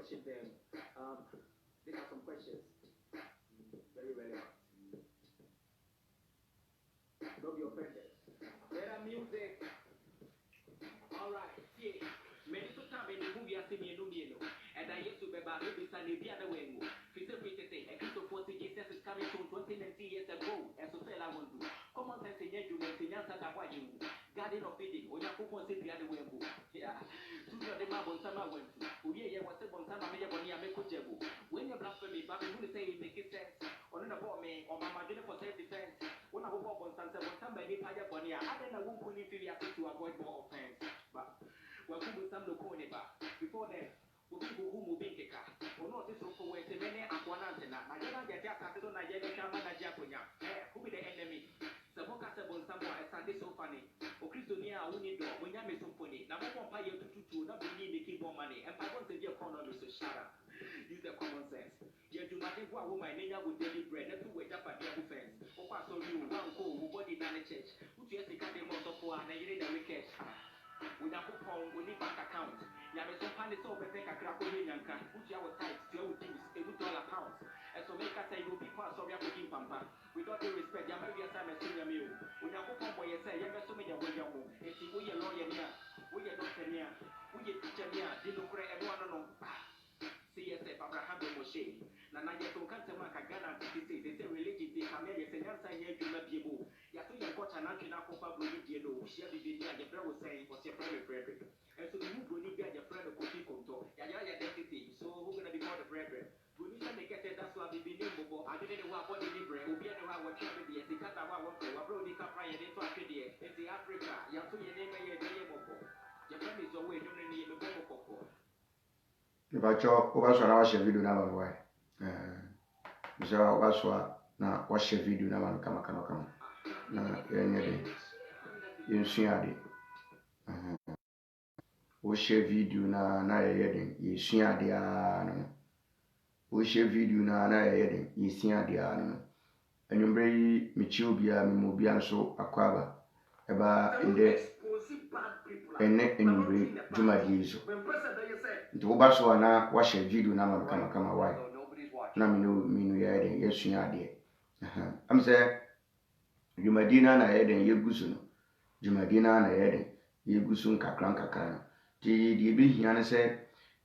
question them. These are some questions. Very relevant. Don't be offended. There are music. Alright, yeah. Many to time in the movie I see me no. And I used to be back to Sunday the other way. Fisa Peter say, a gift of 40 Jesus is coming from 20 years ago. And so tell I want to. Come on, and say, you may say, answer that why you. Garden of Eden, when you put on the other way. Yeah. Two of them are on summer went to. Oh, yeah, what's up on summer? When you blasphemy, but you say it make sense. On the ball, me, or my margin for self defense. When I hope on Sunday, when somebody higher bonnie, I don't know who need to avoid more offense. But when we some local before then, we people who move in the car. Or not this for where the many are one antenna. I don't get that I don't know yet. Who be the enemy? The book has a bon somewhere as Sunday so funny. O Christonia, we need dog when you make some funny. Now, one pay you to not be need to keep more money. And I want to be economy, so shut up. Use the common sense. You do not think what woman name with daily bread, and to wait up at their defense. Or pass on you, one go, who body down the church. Who just think they want to for and you need a wicked. We have put home, we need bank account. You have some funny so we take a crack on Yanka, which you have tight, you would use $1 pounds. And so make us say you be part of your cooking pampa. We don't respect your maybe assignment to your meal. We have put home where you say, you have so many way you move. And see, we are lawyer here, we are doctor here, we are teacher here, didn't create everyone know. CSF Abraham Moshe. Nana Yato Kantama Kagana, they say religion, they come here, say, answer here to my people. Yato Yakota Natina Copa Blue, which you have been here, your brother was saying was your friend Frederick. And so you will need your friend of Kofi Konto, Yaya identity. So who's going to be called the brethren? We need to make it that's why we be named. I didn't know what the libre, who be the one what travel the Sikata, what Brody Capra, and into Africa, and the Africa, Yato, your name, your name. Your friend is away, don't need a Boko. Bacho obaso na washe video na bano wai msha obaso na washe video na bano kama na yenye de yensua de wo share video na yeye de yensua de ano wo share video na yeye de yensua de ano enumbre yi michi obia mimobia nso akwaba eba inde ene enumbre jumadi izo nti wo ba so na wa share video na ma kama why na minu ya den yesua de am say jumadina na ya den yegusu no jumadina na ya den yegusu nkakra no ti de bi hia ne say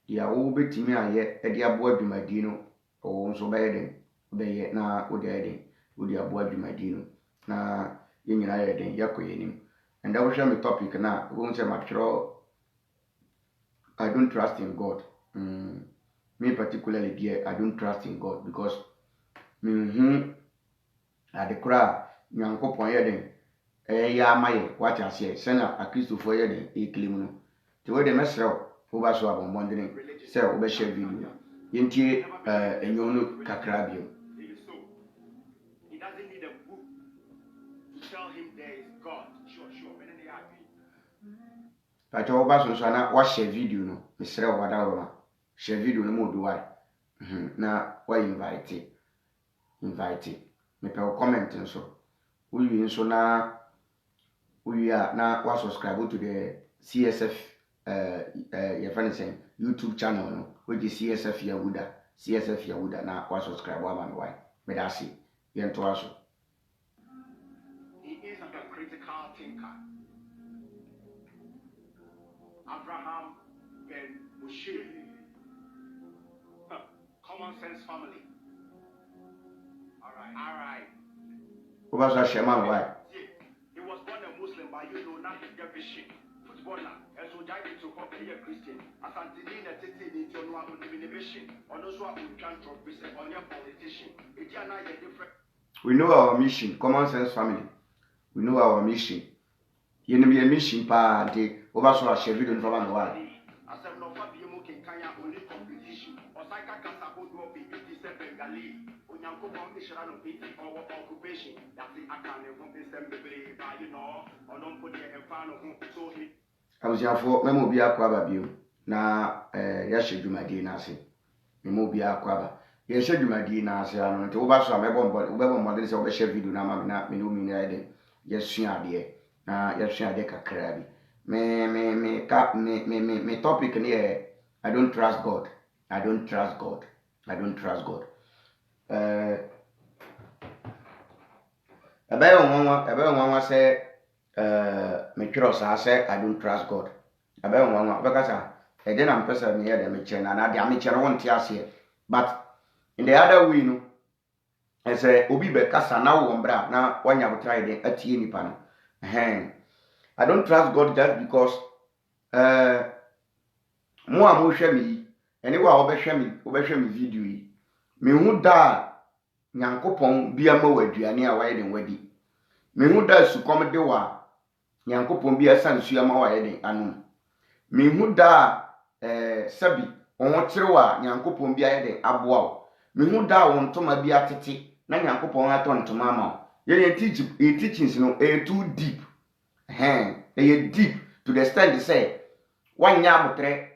ya wo betimi aye e de abo jumadino o nso ba ya den be ye na wo de ya den wo de abo jumadino na yenyina ya den yakoyenim and that was my topic na wo nse ma twero I don't trust in God. Me particularly here, I don't trust in God because at the crowd, Yankopon yeden, ya maye, what I say, Sena, a Christopher yeden, a climo. The way the messer, who was so abandoned, say, over share video. Yenti, and you look Kakrabio. He doesn't need a book to tell him there is God. Sure, when they are. But all basons are not watch a video, no, Mr. Wadawa. Share video no more do I. Now, why invite it? Make a comment and so. We so now we are now was subscribe to the CSF your friend saying YouTube channel, no, which is CSF Yahuda now was subscribe one why. But that's it. Yen to us. He is a critical thinker. Abraham Ben Moshe. Common sense family. All right. Who was that shaman? Why? He was born a Muslim, but you know not his vision. Footballer, and so died to be a Christian. As Angelina Titi in your one mission, or those who are trying to represent on your politician. It's not different. We know our mission, common sense family. We know our mission. You know, be a mission pa de over so a share video in Fabano. As I'm not Fabian Kanya only competition. Or Saka Kasako do be 57 Gali. Unyanko Foundation of PT or occupation. That's the account of this assembly by you know, or don't put your fan of so he. I was here for Memobia Quababio. Na Yasha Jumadi Nasi. Memobia Quaba. Yasha Jumadi Nasi, and to over so I'm able models of a share video now, Minumi. Yes, dear. Yes, deka krabi. Me topic here. I don't trust God. I don't trust God. I don't trust God. Ebe say me twero sa say I don't trust God. Ebe onwa beka sa e dey na mpesa me here me kire na dey me kire won ti ase. But in the other way no, I say obi be kasa na wo mbra na wanya bo try dey atie nipa no. I don't trust God just because mo a mo hwe me ene wa obehwe me video yi. Me hu da Nyankopon bia ma waduane a waye den wadi. Me hu da sukom de wa Nyankopon bia sansu ama waye den anu. Me hu da sabi onwo kire wa Nyankopon bia ye den aboa wo. Me hu da won toma bia tete na Nyankopon aton toma ma. Ye teachings no too deep. They deep to the extent they say wanya abotre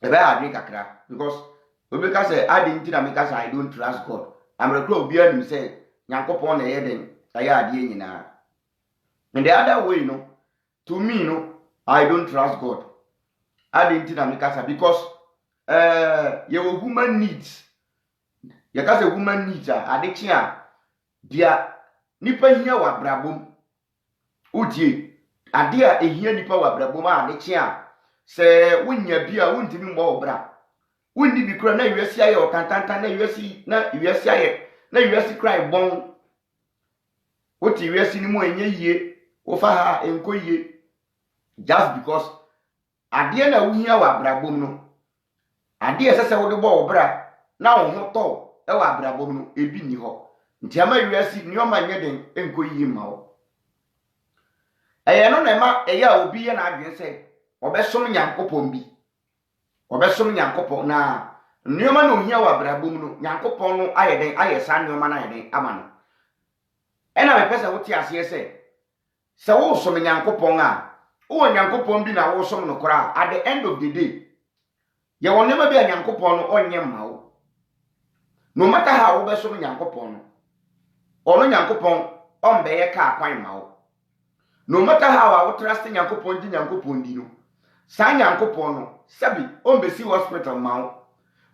ebe adwe kakra because obeka say I didn't think make say I don't trust God. I'm recall obi anim say Nyankopon na yeden aya ade nyina. In the other way to me I don't trust God. I didn't think make say because your human needs. You can say woman needs ade chia dia nipa hia wa brabom udie ade a ehia nipa wa brabom ade chia se wonya bia wontimi mbo obra wondi bi kura na wiase aye otantanta na wiase aye na wiase cry bon woti wiase ni mu enye yie wo fa ha enko yie just because ade na wohia wa brabom no ade sese wo de bo obra na wo ho to e wa brabom no ebi ni ho nti ama wiase ni o ma nye den enko yie ma wo no na ma eya obi ye na adwen se obesom Nyankopon bi obesom Nyankopon na nioma no hia wa brabom no Nyankopon no ayeden ayesa nioma na ayeden ama no ena me pese wote ase se wo som Nyankopon a wo Nyankopon bi na wo som no kora at the end of the day ye wonema bi Nyankopon no onye ma wo no matter how wo besom Nyankopon no ono Nyankopon ombe ye ka akwan ma wo no matter how wo trust Nyankopon di Nyankopon di no sa Nyankopon no sabi ombesi hospital ma wo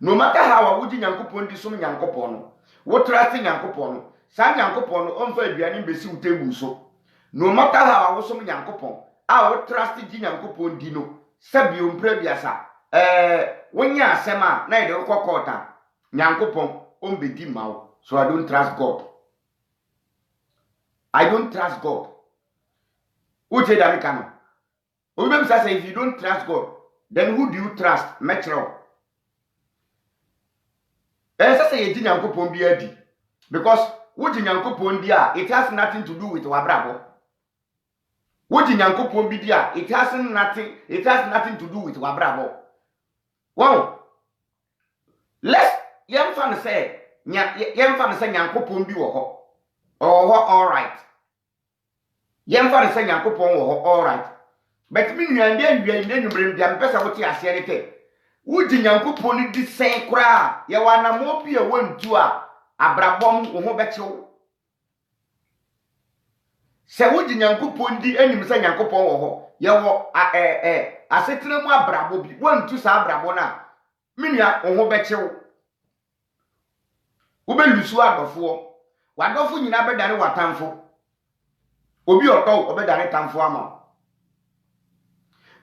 no matter how wo di Nyankopon di som Nyankopon no wo trust Nyankopon no sa Nyankopon no omfa aduane mbesi utebu so no matter how wo som Nyankopon a wo trust di Nyankopon di no sabi ompra biasa wonya asema na ide kokota Nyankopon ombedi ma wo. So I don't trust God. I don't trust God. Uche da mikano. Obem say if you don't trust God, then who do you trust? Metro. Say ye di Nyankopon bi adi. Because wo di Nyankopon di a, it has nothing to do with wabrabo. Wo di Nyankopon bi di a, it has nothing to do with wabrabo. Wow. Let's yemfa say Nyankopon bi wo ho. All right. Yemfa say Nyankopon wo ho all right. But me nuande nwumrem dia mpesa wote ase ne te. Wudi Nyankopon di sen kra ye wana mo pie wantu a abrabom wo ho bechew. Se wudi Nyankopon di anim se Nyankopon wo ho ye wo asetena mu abrabo bi wantu sa abrabo na menua wo ho bechew. Wo be lusu adofo wadofo nyina bedane watamfo obi odo obedane tamfo ama.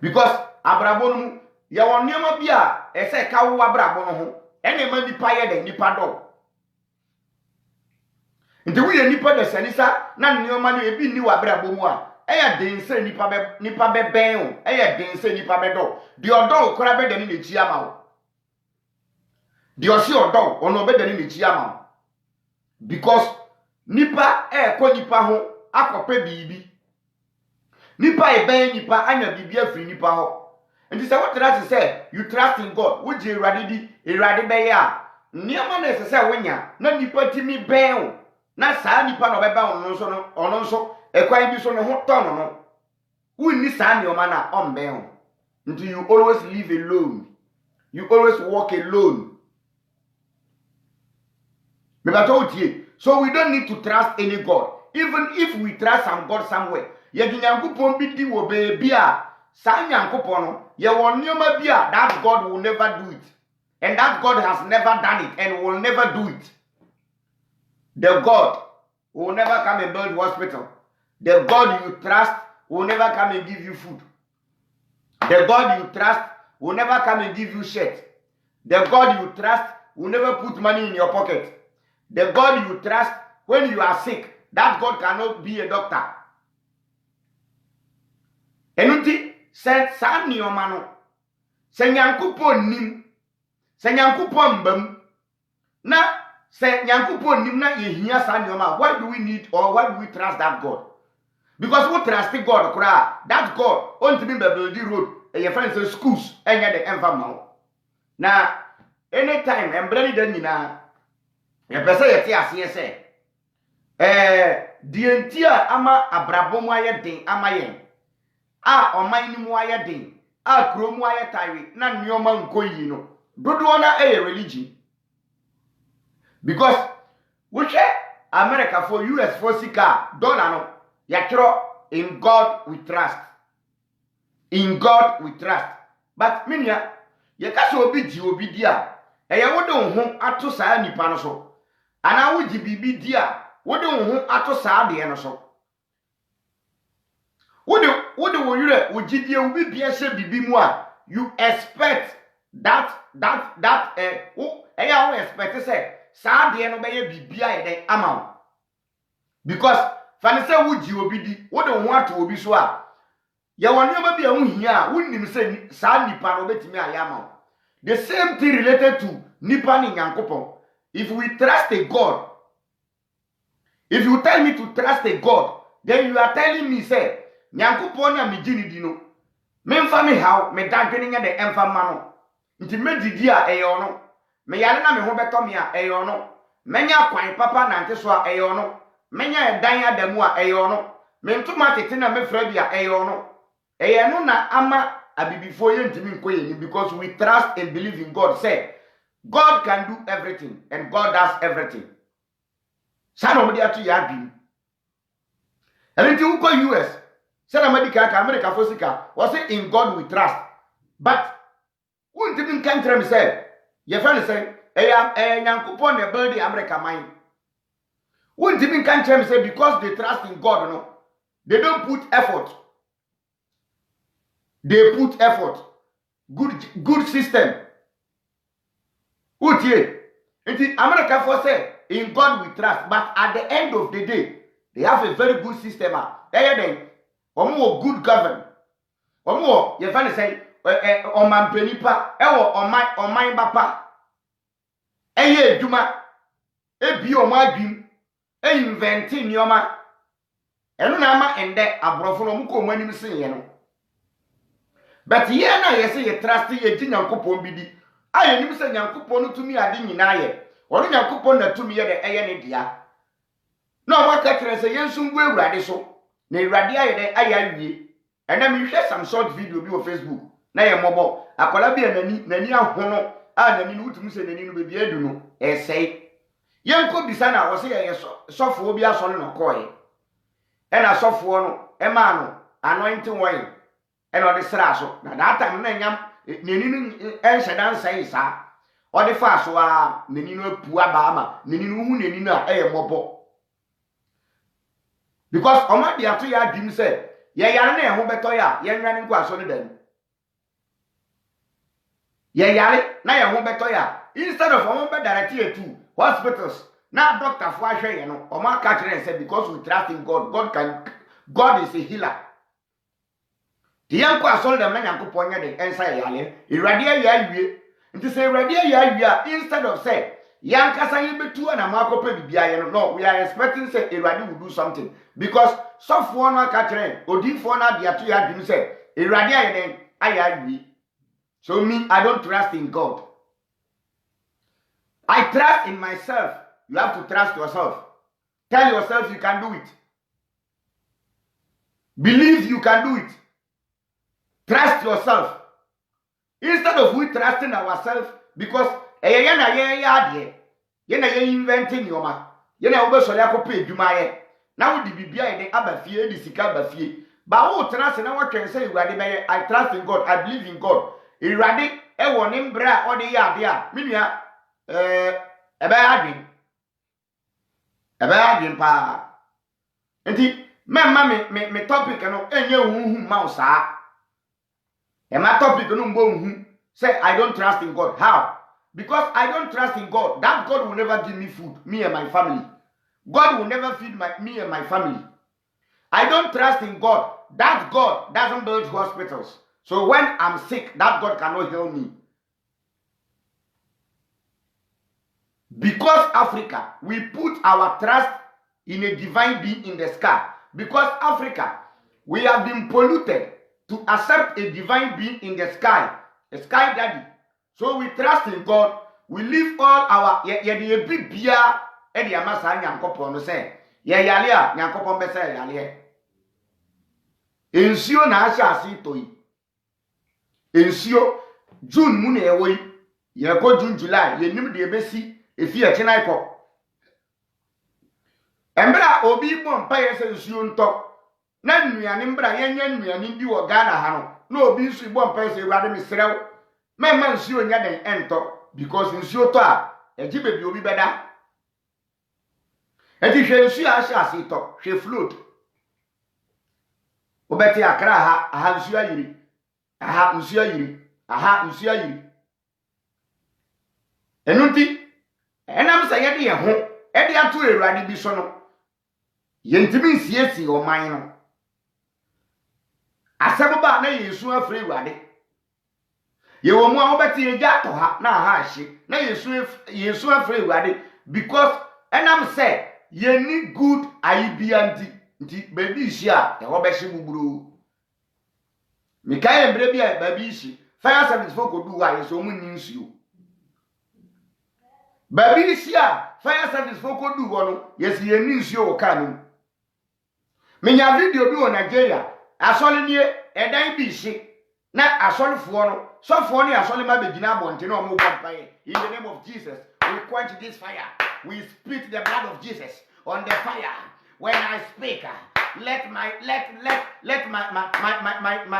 Because abrabo no ye won niam bia ese ka wo abrabo no ho ene ma nipa ye de nipa do nti wo ye nipa de sanisa na nioma no ebi ni wa abrabo mu a eya den se nipa be ben o eya den se nipa be do de odo okora be de ni nechi ama wo de osi odo ono be de ni nechi ama wo because nipa ko nipa ho akope bibi nipa ben nipa anya bibi afri nipa ho. And this is what trust say you trust in God. Would you ready be ya? Niama na say wenya na nipa timi ben na sa nipa no beba ono so ekwan bi so ne ho ton no. Wunni sa ni o ma na omben. Until you always live alone. You always walk alone. So we don't need to trust any God. Even if we trust some God somewhere. Ye Nyankopon bi di wo be bia sa Nyankopon no ye won nyoma bia that God will never do it. And that God has never done it and will never do it. The God will never come and build hospital. The God you trust will never come and give you food. The God you trust will never come and give you shirt. The God you trust will never put money in your pocket. The God you trust, when you are sick, that God cannot be a doctor. Enuti said Sani Omano. Senyankupon nim. Senyankupon bum. Na Senyankupon nim na yehia Sani Oma. Why do we need or why do we trust that God? Because we trust God, that God on to be the road, and your friends in schools, and yet the environment. Now, anytime I'm ready, then you know, you better say, the entire ama abrabomaya ding amayen, on my moya ding, chromoya tyree, none your man coino, Dodona a religion. Because we share America for US for Sika, Donano. Yatro, in God we trust. In God we trust. But minya, yakaso obi dia. E ya wodo ho ato saa nipa no so. Ana wo ji bibi dia, wodo ho ato saa de no so. Wodo wo yure wo ji dia wo bibia se bibi mu a, you expect that ya wo expect say saa de no be ye bibia ye den ama. Because Fanny say would you be what don't want to be so? Ya want never be a here, wouldn't say San Nipan obey me ayama. The same thing related to Nipan in Yankopon. If we trust a God, if you tell me to trust a God, then you are telling me, say, Yankopon ya mi jini dino. Men family how me dagening at the enfant mano. Inti me didia eyono. Me yalena me hobeto mia eyono. Menya kwai papa nante so eyono. Menya dan adamu a eyono mentuma tete na mefra bia eyono eyeno na ama abibifo ye ntimi nkoye ni because we trust and believe in God. Say God can do everything and God does everything. Sana mo dia to ya bi elenti uko US sana medical ka America fosika was say in God we trust, but untimi nkantre me say ye fa say nyankopon na build the America mind. When Jimmy can say because they trust in God, no, they don't put effort. They put effort. Good system. Utie. In America for say in God we trust, but at the end of the day, they have a very good system. Then, more good government. More, you find say on my penipa, on my bapa. Eye juma, bi o my dream. Inventing yoma enu na ama ende abrofo no muko manim sen ye no, but ye na ye say ye trust ye ji Nyankopon bidi aye nim se Nyankopon no tumi ade nyina ye ono Nyankopon na tumi ye de eye ne dia na o ka kire se yensu ngwe Awurade so na Awurade aye de aya wie ena mi hwe some short video bi o Facebook na ye mobo akola bi nani ahono a nani no utumi se nani no be bi adu no esei Yanko bisana was here sofo bi asole no koye. Ena sofo no e ma no anointing wine. Ena ode sra so. Na that time na nyam neni no enhyedan sai sa. Ode fa so a neni no apu aba ama. Neni no hu neni no a eye mobo. Because oma dia to ya dim say ye yare na e ho beto ya ye nwane nko aso ne dan. Ye yare na ye ho beto ya instead of omo be direct you to hospitals. Now doctor for share you know, Oma catch said because we trust in God, God is a healer. The young sold them Nyankopon ya de ensa yale. Iradia ya wie. Nti say iradia ya wie instead of say yanka san yebetu na makope bibia ye no, we are expecting say Iradi will do something because sofo no catch odifo na dia to ya dim say iradia ye den aya wie. So me I don't trust in God. I trust in myself. You have to trust yourself. Tell yourself you can do it. Believe you can do it. Trust yourself. Instead of we trusting ourselves, because yena inventing yoma. Yena ube sole akope edwuma ye. Na wo di bibia ye de abafie di sika abafie. Ba wo tena se na wo twen say Awurade be I trust in God, I believe in God. Awurade e wo ne mbra o de ya ade a menua ebe adwen pa. Enti me topic no enye huhu ma saa. E ma topic no mbo huhu say I don't trust in God. How? Because I don't trust in God. That God will never give me food, me and my family. God will never feed me and my family. I don't trust in God. That God doesn't build hospitals. So when I'm sick, that God cannot heal me. Because Africa, we put our trust in a divine being in the sky. Because Africa, we have been polluted to accept a divine being in the sky, a sky daddy. So we trust in God. We leave all our bibia and the amasa nyankopon no say ye yale a nyankopon be say yale ensio na asha asitoi ensio June mu na ewo ye ko June July ye nim de ebesi efi a chenai ko embra obi mo mpa ye se ensio nto na nnuane mbra ye nya nnuane bi wo Ghana ha no na obi nsu bo mpa ye se Awurade mesrew mema ensio nya den ento because ensio to a eji bebi obi beda eti hwe ensio asha asito hwe float obeti akra ha ensio ayiri ensio ayiri ensio ayiri enunti enam sa ye de ho e de ato Awurade bi so no yentimi nsiesi o man no aseboba na Yesu afre Awurade ye wo mu a obeti eja to ha na ha ahye na Yesu afre Awurade because enam say ye ni good ayibianti nti baby ishi a e ho be hye buburu mikaye mbre bia baby ishi fire service for kodu wa yeso mu ni nsuo baby ishi a fire service for kodu wo no yesi ye ni nsuo wo ka no menya video bi wo Nigeria asole nie edan bi ishi na asole fo no so fo ni asole ma begina abonte na o mo bompaye in the name of Jesus we quench this fire. We spit the blood of Jesus on the fire. When I speak, let my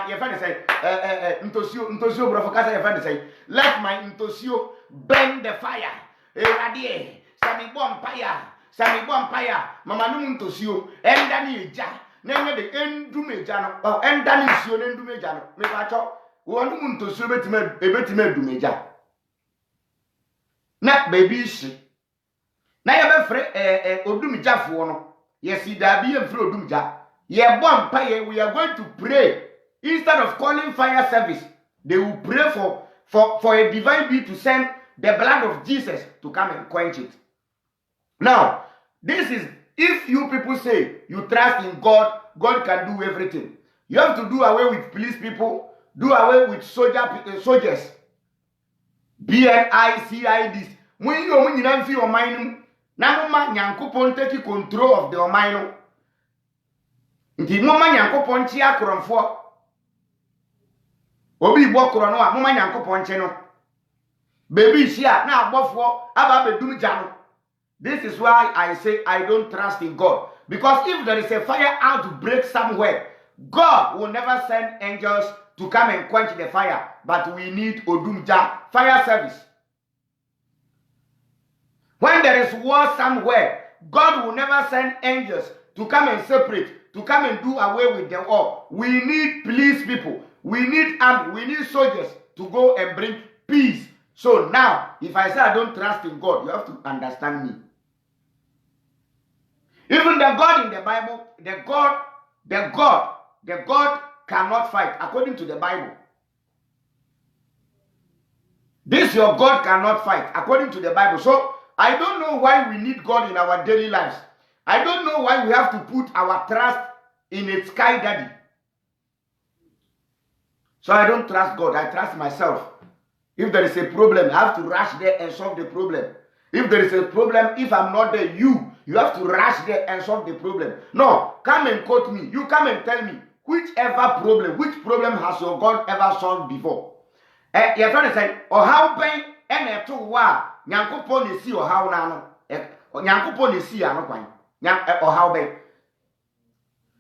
your friend say intosio brofokasa your friend say let my intosio burn the fire. Eradie sami bompire mama no intosio enda ni eja na nye de endum eja no enda ni sio na endum eja no me ba cho wo no intosio betime edum eja na baby shi na ye be frɛ odumjafo no yes da bi ye frɛ odumja ye bompa ye we are going to pray instead of calling fire service they will pray for a divine being to send the blood of Jesus to come and quench it. Now this is if you people say you trust in God, God can do everything. You have to do away with police people, do away with soldiers, BNI, CIDs. When you nyina mfi o man na mama nyankopon take control of the oman no nti mama nyankopon chi akromfo obi bo kro no a mama nyankopon chi no baby shia na abofo aba bedum ja no. This is why I say I don't trust in God, because if there is a fire outbreak somewhere, God will never send angels to come and quench the fire, but we need odumja fire service. When there is war somewhere, God will never send angels to come and separate, to come and do away with the war. We need police people, we need army, we need soldiers to go and bring peace. So now, if I say I don't trust in God, you have to understand me. Even the God in the Bible, the God cannot fight according to the Bible. This your God cannot fight according to the Bible. So I don't know why we need God in our daily lives. I don't know why we have to put our trust in a sky daddy. So I don't trust God. I trust myself. If there is a problem, I have to rush there and solve the problem. If there is a problem, if I'm not there, you have to rush there and solve the problem. No, come and quote me. You come and tell me which problem has your God ever solved before? You're trying to say, or how pain and a two wa nyankopon is see or how now. Nyankopon is see or how pain.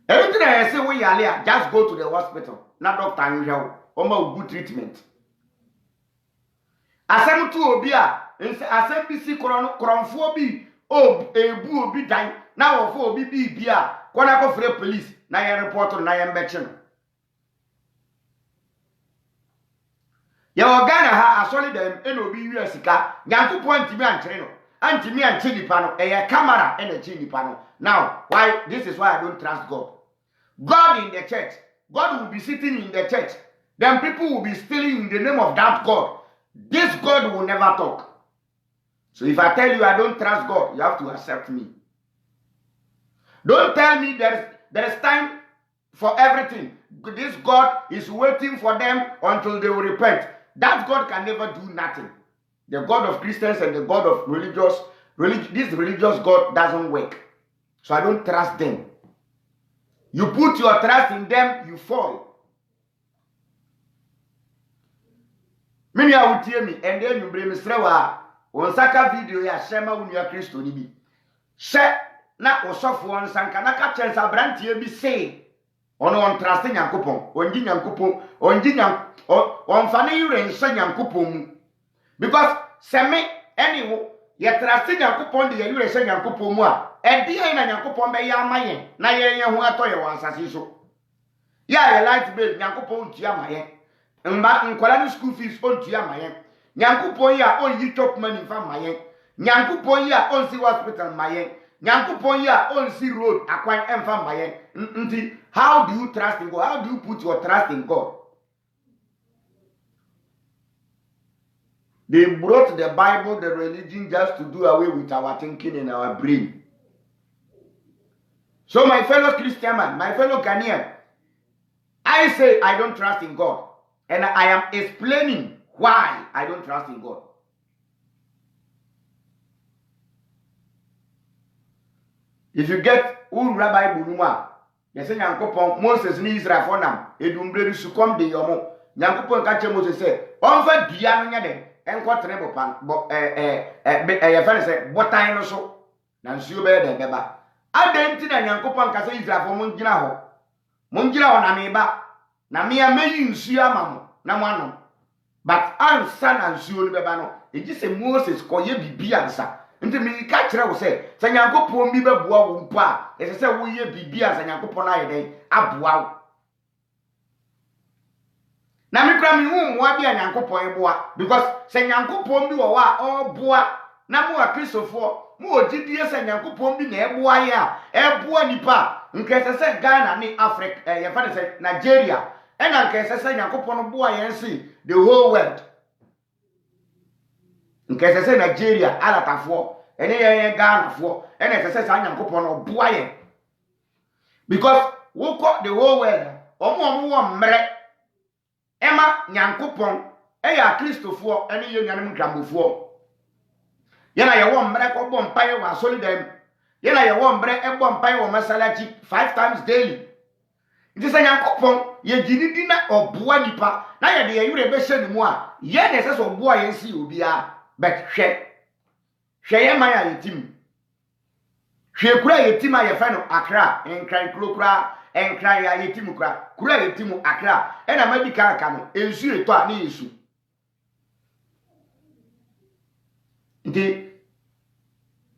Everything I say we are just go to the hospital. Not doctor and good treatment. Asem to obi a asem bi si kronfo bi ebu obi dan na wo fo obi bi a kwana ko free police na ye report na ye mbeche no ye ogana ha asoli dem e no bi wi asika Nyankopon ntimi ankyere no antimi anche nipa no e camera e na chi nipa no. Now why this is why I don't trust God. God in the church, God will be sitting in the church, then people will be stealing in the name of that God. This God will never talk. So if I tell you I don't trust God, you have to accept me. Don't tell me there is time for everything. This God is waiting for them until they will repent. That God can never do nothing. The God of Christians and the God of this religious God doesn't work. So I don't trust them. You put your trust in them, you fall. Many will tell me, and then you bring me strewa. On saka video ya shema unuya Kristo ni bi. She na osofo on sanka na ka chance abrantie bi say ono on trust Nyankopon. Onji Nyankopon, on fane yure nsa Nyankopon mu. Because seme anywo ye trust Nyankopon de yure nsa Nyankopon mu a edi na Nyankopon be ya amaye na ye ho ato ye wansase so. Ya ye light bill Nyankopon ntua amaye. Mba nkwala ni school fees on tua amaye. Nyankopon ya on yi top money fa maye. Nyankopon ya on si hospital maye. Nyankopon ya on si road akwan emfa maye. Nti how do you trust in God? How do you put your trust in God? They brought the Bible, the religion, just to do away with our thinking and our brain. So my fellow Christian man, my fellow Ghanaian, I say I don't trust in God. And I am explaining why I don't trust in God. If you get Rabbi Bunuma, you say Nyankopon Moses ni Israel for nam edumbre bi sukom de yomo. Nyankopon ka che Moses say, "Onfa dua no nya de enko trebo pan ye fa say botan no so na nsuo be de beba." Adenti na Nyankopon ka say Israel for mun gina ho. Mun gina ho na meba. Na me ameyi nsuo amamo na mo anom. But ansa na nsuo no beba no, eji se Moses koye bibi ansa. Nti me ka kire wo se Nyankopon bi beboa wo mpo a, ese se wo ye bibi ansa Nyankopon na ye den aboa wo. Na me kra me hu mo bia Nyankopon eboa because se Nyankopon bi wo wa oboa na mo akrisofo mo ogidie se Nyankopon bi na eboa ye a eboa nipa nkese se Ghana ni Africa ye fa se Nigeria ena nkese se Nyankopon boa ye nsi the whole world. Nkese se Nigeria alatafo ene ye Ghana fo ena nkese se Nyankopon boa ye because wo ko the whole world omo wo mre ema Nyankopon eya Kristofo ene ye nyanem gramofo yana ye wo mre ko bo mpaye wa solidem yana ye wo mre e bo mpaye wo masalachi 5 times daily. It is a Nyankopon ye gidi na oboa nipa na ye de ye yure be hye ni mu a ye de se so oboa ye nsi obi a but hwe ye man ya yetim hwe kura yetim a ye fa no Accra enkran kura enkran ya yetim kura yetim Accra e na madika aka no ensu eto a na yesu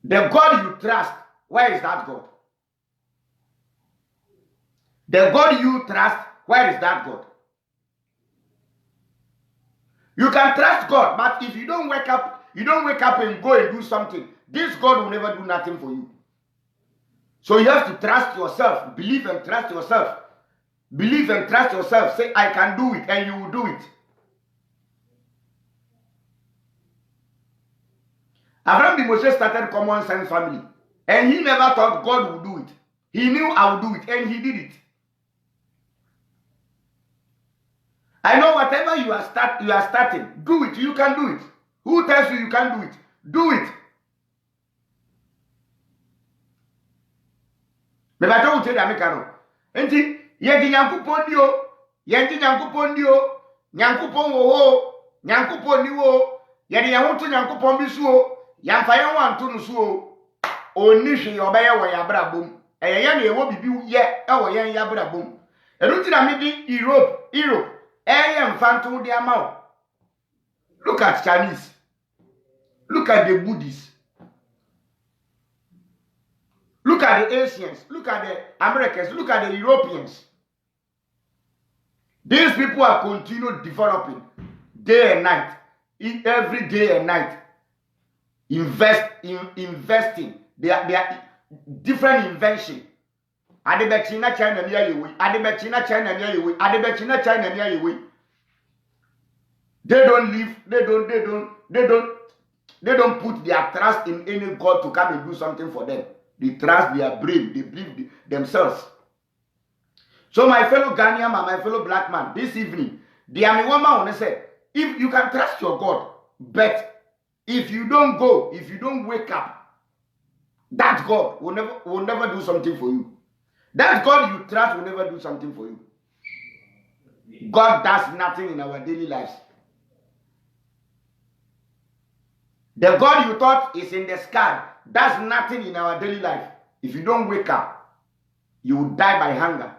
the God you trust, where is that God? The God you trust, where is that God? You can trust God, but if you don't wake up and go and do something, this God will never do nothing for you. So you have to trust yourself, believe and trust yourself. Believe and trust yourself. Say, I can do it, and you will do it. Abraham Moses started Common Sense Family, and he never thought God would do it. He knew I would do it, and he did it. I know whatever you are starting, do it. You can do it. Who tells you can't do it? Do it. Me ba to uche da mekano. Enti ye di Nyankopon dio, ye di Nyankopon dio, Nyankopon wo, Nyankopon ni wo, ye di yahutu Nyankopon bi so, ya mfa ye wan to no so. Oni hwe ye obeye wo ya brabom. Eya na ewo bibi ye ewo yen ya bra bom. Enu ti na me di Europe. Eya mfanto de ama. Look at Chinese. Look at the Buddhists. Look at the Asians. Look at the Americans. Look at the Europeans. These people are continuing developing day and night. Every day and night. Investing. They are different invention. Adebechina China near you. Adebechina China near you. Adebechina China near you. They don't live. They don't put their trust in any God to come and do something for them. They trust their brain. They believe themselves. So my fellow Ghanaian and my fellow black man, this evening, the army woman want to say, if you can trust your God, but if you don't go, if you don't wake up, that God will never do something for you. That God you trust will never do something for you. God does nothing in our daily lives. The God you thought is in the sky does nothing in our daily life. If you don't wake up, you will die by hunger.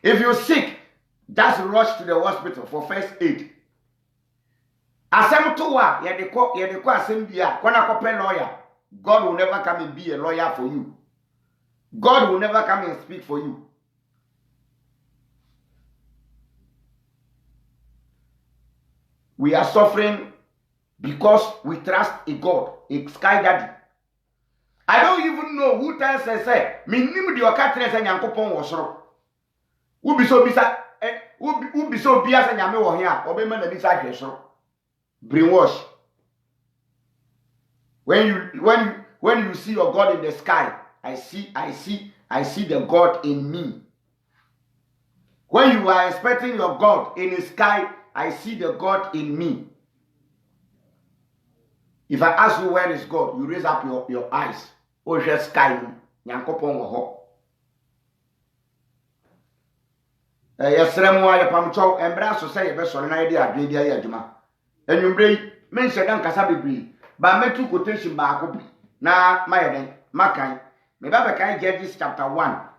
If you're sick, just rush to the hospital for first aid. Asemtuwa yedeko asembia kwana kope lawyer. God will never come and be a lawyer for you. God will never come and speak for you. We are suffering because we trust a God, a sky daddy. I don't even know who tells us say, "Minim di okatre say Nyankopon wo soro." Who be so bisa who be so bia say Nyame wo hia, obema na bisa hwe soro. Brainwash. When you see your God in the sky, I see the God in me. When you are expecting your God in the sky, I see the God in me. If I ask you where is God, you raise up your eyes. Oh, just sky. Nyankopon wo ho. Yesremu aye pamcho embra so say be sori na ide adwe dia ya adwuma. Enwumbre men shedan kasa bebri. Ba metu quotation ba ko bi. Na mayeden makan. Me ba kan Judges chapter 1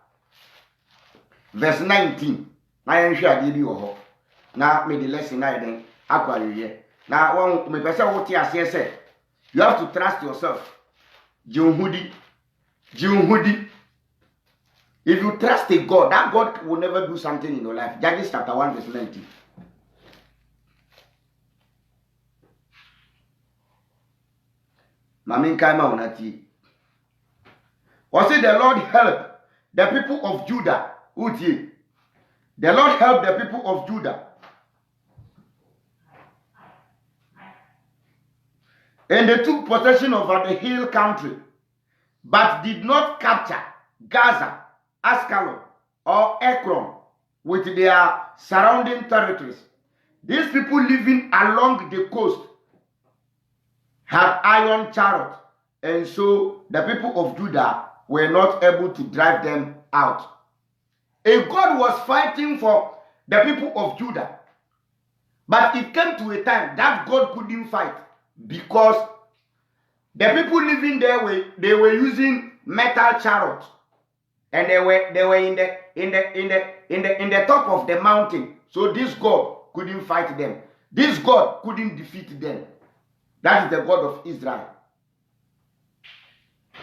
verse 19. Na yen hwe ade bi wo ho. Na me the lesson na eden akwariye. Na won me pese wo ti ase say you have to trust yourself. Jihudi. If you trust a God, that God will never do something in your life. Judges chapter 1 verse 19. Mamin kaima onati. Was it the Lord help the people of Judah? Uti. The Lord helped the people of Judah. And they took possession of the hill country, but did not capture Gaza, Ascalon, or Ekron with their surrounding territories. These people living along the coast had iron chariots, and so the people of Judah were not able to drive them out. If God was fighting for the people of Judah, but it came to a time that God couldn't fight because the people living there they were using metal chariots, and they were in the top of the mountain. So this God couldn't fight them. This God couldn't defeat them. That is the God of Israel.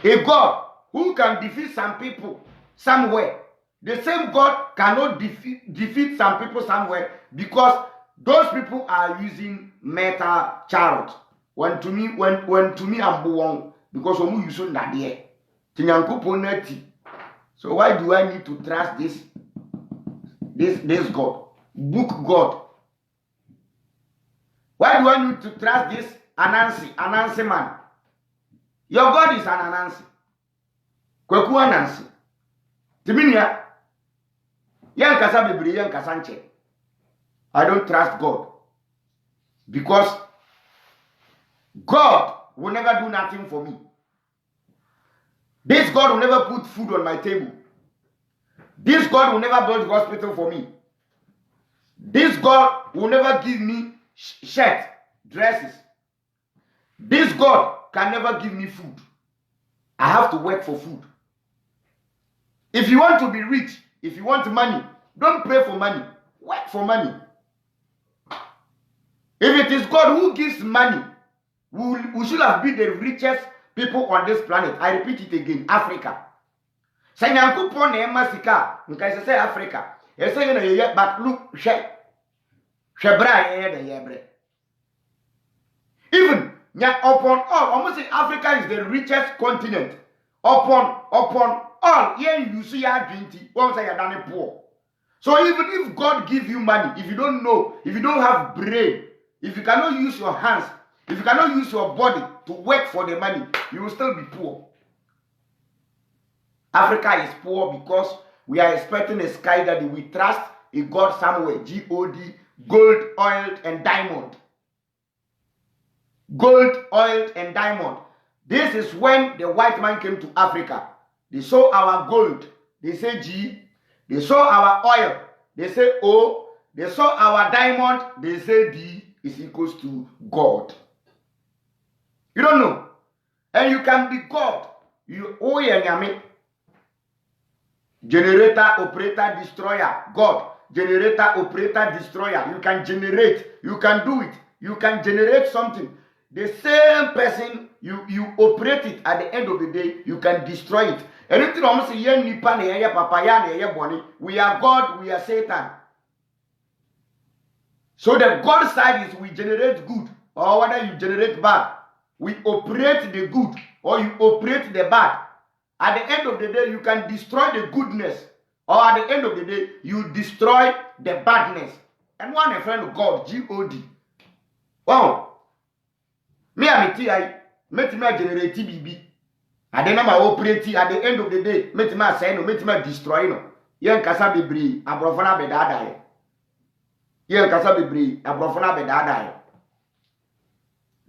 A God who can defeat some people somewhere. The same God cannot defeat some people somewhere because those people are using metal chariots. When to me I'm born because of you so that there. So why do I need to trust this God? Book God. Why do I need to trust this Anansi man? Your God is an Anansi. Kweku Anansi. Timinia. Yan kasa bibiri yan kasanche. I don't trust God. Because God will never do nothing for me. This God will never put food on my table. This God will never build hospital for me. This God will never give me shirt, dresses. This God can never give me food. I have to work for food. If you want to be rich, if you want money, don't pray for money. Work for money. If it is God who gives money, we should have been the richest people on this planet. I repeat it again, Africa. Say Nyankopon na ema sika, nka say Africa. You say na ye, but look, Shebra ye the yebre. Even upon all, almost say Africa is the richest continent. Upon all, you see ya drinking, one say you done poor. So even if God give you money, if you don't know, if you don't have brain, if you cannot use your hands, if you cannot use your body to work for the money, you will still be poor. Africa is poor because we are expecting a sky daddy. We trust a God somewhere, G-O-D, gold, oil, and diamond. Gold, oil, and diamond. This is when the white man came to Africa. They saw our gold, they say G. They saw our oil, they say O. They saw our diamond, they say D is equals to God. You don't know. And you can be God. You generator, operator, destroyer. God. Generator, operator, destroyer. You can generate. You can do it. You can generate something. The same person, you operate it at the end of the day, you can destroy it. Anything almost a young nipa na papaya na bonny. We are God, we are Satan. So the God side is we generate good, or whether you generate bad. We operate the good, or you operate the bad. At the end of the day, you can destroy the goodness, or at the end of the day, you destroy the badness. And one a friend of God, G-O-D. Wow. Me and me I met me generate TBB. And then I'm operating at the end of the day, met me say no, met me destroy no. Yen kasa bebre, abrofana be dada. Yen kasa bebre, abrofana be dada.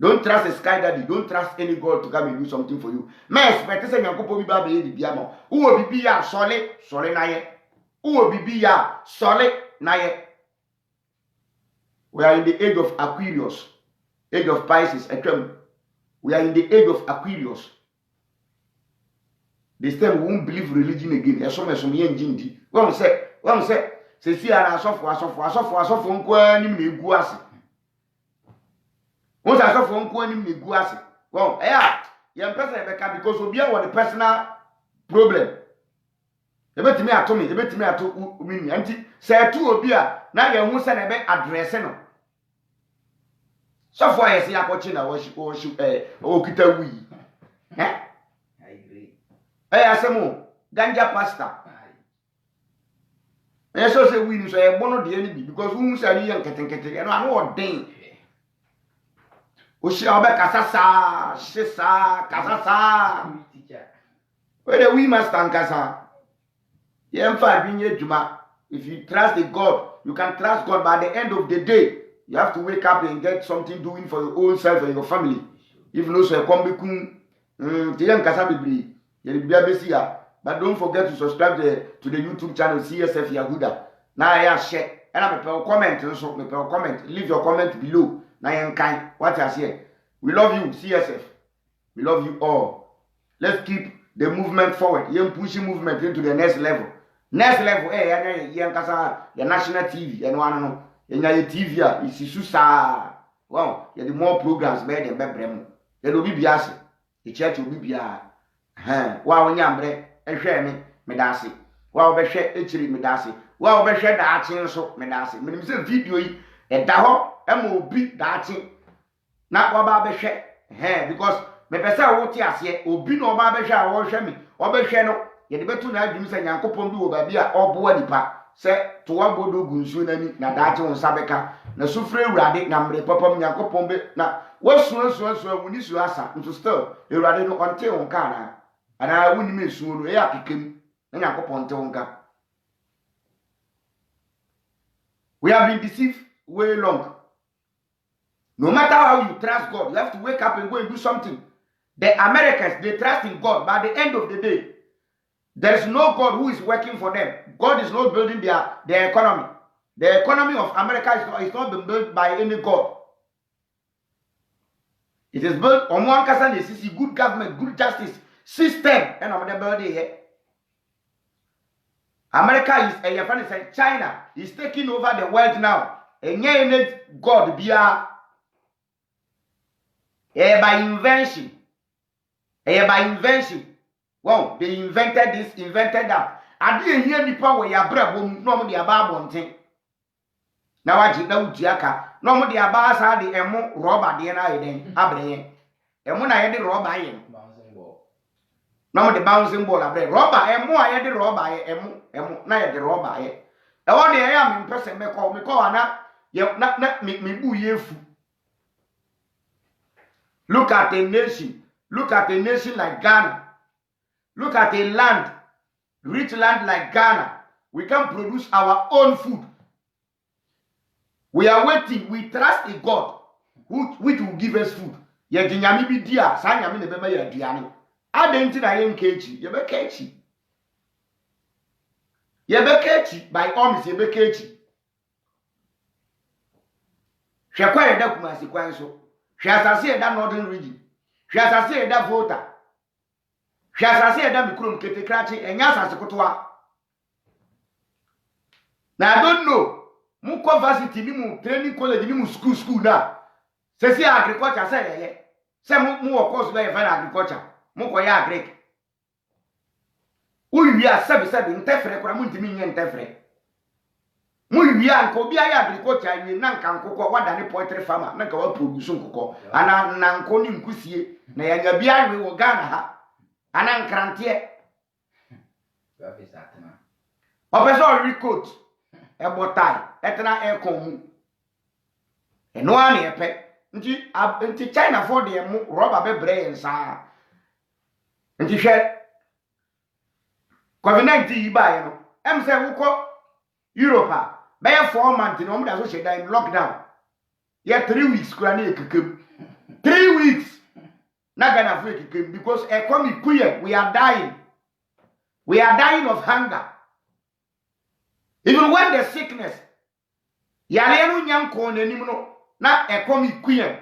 Don't trust a sky daddy. Don't trust any God to come and do something for you. Me expect say Nyankopon bi ba be di bia mo. Wo bibi ya sole na ye. Wo bibi ya sole na ye. We are in the age of Aquarius, age of Pisces, we are in the age of Aquarius. This time we won't believe religion again. Some yen jindi. One say, see ana asofo nkwa nim na egu ase. Once asofo nkwa nim na egu ase. Well, yem person ebeka because obi a the personal problem. Ebetimi ato win anti say tu obi a na ye hu se na be address no. So for yes yakochi na okita wi. I agree. Asemo ganja pastor. So say we so e bono de any because we say you nkete no anu odin. O shi obe kasasa, shisa, kasasa. Where the we must nkasa. Yemfa binye juma. If you trust the God, you can trust God, but at the end of the day, you have to wake up and get something doing for your own self and your family. If no so come bekun nkasa bibri. But don't forget to subscribe to the YouTube channel CSF Yahuda. Now I share and I comment also. Comment. Leave your comment below. Now I kind. What I say. We love you, CSF. We love you all. Let's keep the movement forward. You're pushing movement into the next level. Next level. Your national TV. And one no. Your TV is Susa. Wow. You the more programs better than Bebremo. There will be biasi. The church will be biasi. Wa onyambre ehwe me medase wa obehwe echiri medase wa obehwe daachi nso medase menim se video yi eda ho ema obi daachi na wa ba behwe because me pese wo ti ase obi no ba behwe a wo hwe me obehwe no ye de betu na adwum se Nyankopon bi wo ba bi a oboa nipa se to wa bodo gunsu nani na daachi won sabeka na sufre urade na mre papam Nyankopon be na wasu wuni su asa nto still urade no onte won kana and I wouldn't miss soon. We are picking and I upon Tonga. We have been deceived way long. No matter how you trust God, you have to wake up and go and do something. The Americans, they trust in God, but at the end of the day, there is no God who is working for them. God is not building their economy. The economy of America is not been built by any God. It is built on one person. They see good government, good justice. system and on the body here. America is a friend said China is taking over the world now. And yet God be by invention. By invention. Well, they invented this, invented that. I didn't hear the power ya brabo no mo dia ba bonten. Na waji na ujiaka no mo dia ba sa de emo rubber de na yeden abreye. Emo na yede rubber ayen. Bouncing ball. No mo de bouncing ball abreye. Rubber emo ayede rubber aye emo na yede rubber aye. E won de ya me pese me call ana ye na me bu yefu. Look at a nation. Look at a nation like Ghana. Look at a land, rich land like Ghana. We can produce our own food. We are waiting. We trust in God, which will give us food. Ye jinyami bi dia, sa nyami ne bema ye aduane. Adenti na ye nkechi, ye be kechi. Ye be kechi by arms ye be kechi. Hwe kwa ye da Kumasi kwan so. Hwe asase ye da Northern region. Hwe asase ye da Volta. Hwe asase ye da Mikrom Ketekrachi enya asase kotoa. Now I don't know. Mu university ni mu training college ni mu school na. Se agriculture say ye. Se mu of course be agriculture. Mu ko ya agric. Uyi a sabi ntefre kora mu ntimi nye ntefre. Mu yi anko bi ya agriculture yi na nka nkoko wada ni poultry farmer na ka wa produce nkoko. Ana na nko ni nkusie na ya nya bi awe wo Ghana ha. Ana nkrantie. Ba fi satana. Opeso recoat. Ebotai etena ekomu eno ani epe nti China for de mu rubber be bre nsa nti hwe COVID-19 yi ba no em say wukọ Europe be 4 months no mo da so sheda in lockdown ye 3 weeks kura na ekekam 3 weeks na Ghana for ekekam because economy kuye we are dying of hunger. Even when the sickness, yalenu nyanko nenim no na ekomi kuyen.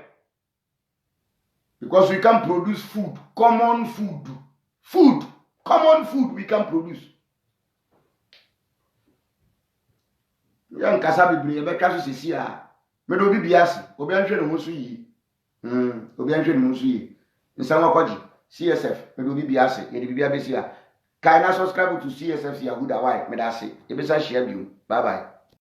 Because we can produce food, common food we can produce. Yan kasa bibiri ebe twa so sisi a me do bibiase obi anhwe ne ho so yi obi anhwe ne ho so yi nsan wakoji CSF me do bibiase ye de bibia besi a. Can I subscribe to CSF Yahuda? Why? Me that say. You better share you. Bye bye.